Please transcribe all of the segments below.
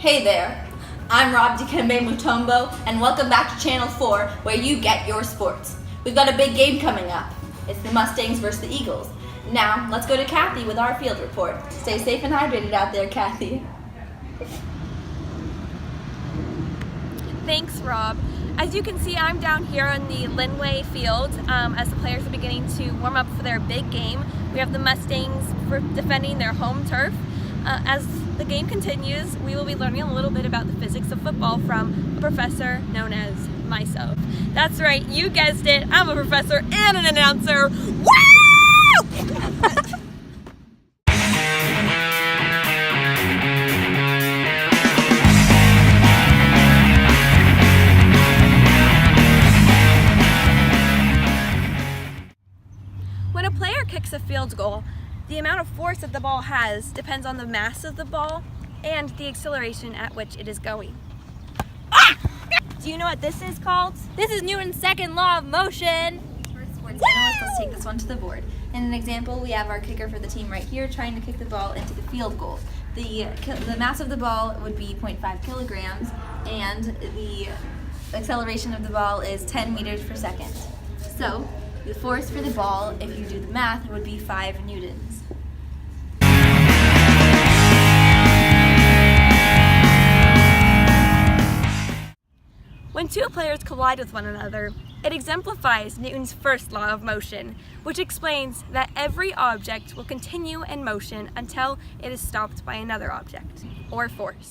Hey there, I'm Rob Dikembe Mutombo, and welcome back to Channel 4, where you get your sports. We've got a big game coming up. It's the Mustangs versus the Eagles. Now, let's go to Kathy with our field report. Stay safe and hydrated out there, Kathy. Thanks, Rob. As you can see, I'm down here on the Linway field as the players are beginning to warm up for their big game. We have the Mustangs defending their home turf. As the game continues, we will be learning a little bit about the physics of football from a professor known as myself. That's right, you guessed it, I'm a professor and an announcer. Woo! When a player kicks a field goal, the amount of force that the ball has depends on the mass of the ball and the acceleration at which it is going. Ah! Do you know what this is called? This is Newton's second law of motion. Sports analysts, let's take this one to the board. In an example, we have our kicker for the team right here trying to kick the ball into the field goal. The mass of the ball would be 0.5 kilograms, and the acceleration of the ball is 10 meters per second. So, the force for the ball, if you do the math, would be 5 newtons. When two players collide with one another, it exemplifies Newton's first law of motion, which explains that every object will continue in motion until it is stopped by another object, or force.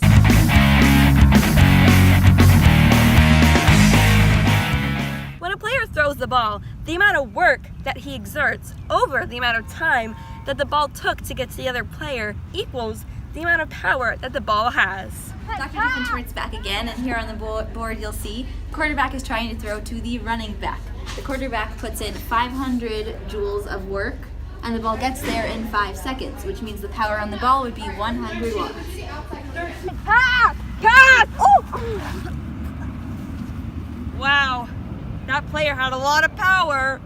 When a player throws the ball, the amount of work that he exerts over the amount of time that the ball took to get to the other player equals the amount of power that the ball has. Dr. Diffenschwartz back again, and here on the board you'll see the quarterback is trying to throw to the running back. The quarterback puts in 500 joules of work, and the ball gets there in 5 seconds, which means the power on the ball would be 100 watts. Pass! Pass! Oh! Wow, that player had a lot of power.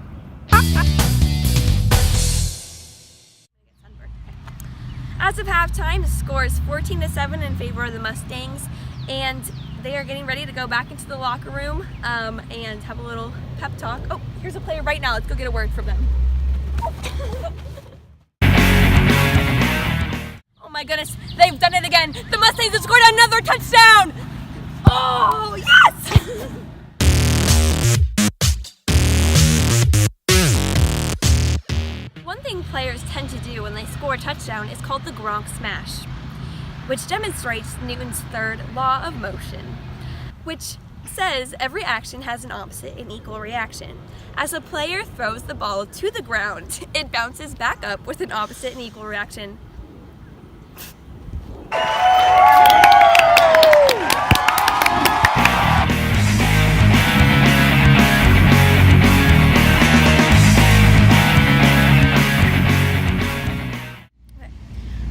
As of halftime, the score is 14-7 in favor of the Mustangs, and they are getting ready to go back into the locker room and have a little pep talk. Oh, here's a player right now. Let's go get a word from them. Oh my goodness, they've done it again. The Mustangs have scored another touchdown. Oh, yes! One thing players tend to do when they score a touchdown is called the Gronk Smash, which demonstrates Newton's third law of motion, which says every action has an opposite and equal reaction. As a player throws the ball to the ground, it bounces back up with an opposite and equal reaction.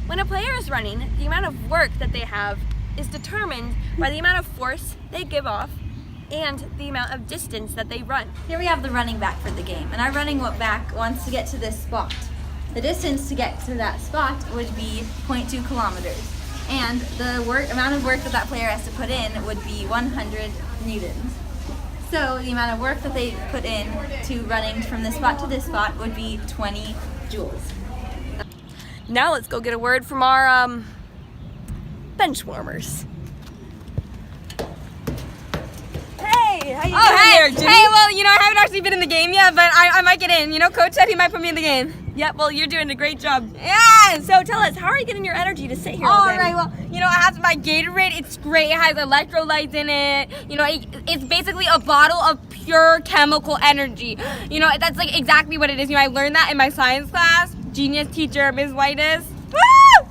When a player is running, the amount of work that they have is determined by the amount of force they give off and the amount of distance that they run. Here we have the running back for the game, and our running back wants to get to this spot. The distance to get to that spot would be 0.2 kilometers, and the amount of work that player has to put in would be 100 newtons. So the amount of work that they put in to running from this spot to this spot would be 20 joules. Now let's go get a word from our bench warmers. Hey, how you doing there, Jimmy? Hey, well, I haven't actually been in the game yet, but I might get in. Coach said he might put me in the game. Yeah, well, you're doing a great job. Yeah! So tell us, how are you getting your energy to sit here all day? Alright, well, I have my Gatorade. It's great. It has electrolytes in it. It's basically a bottle of pure chemical energy. That's like exactly what it is. I learned that in my science class. Genius teacher, Ms. Whitus. Woo!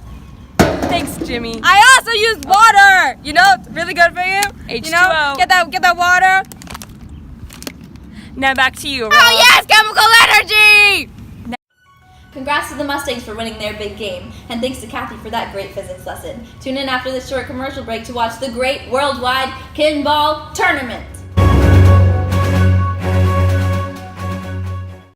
Thanks, Jimmy. I also use water. It's really good for you. H2O. Get that water. Now back to you, Rob. Oh yes, chemical energy! Congrats to the Mustangs for winning their big game, and thanks to Kathy for that great physics lesson. Tune in after this short commercial break to watch the great worldwide Kinball Tournament.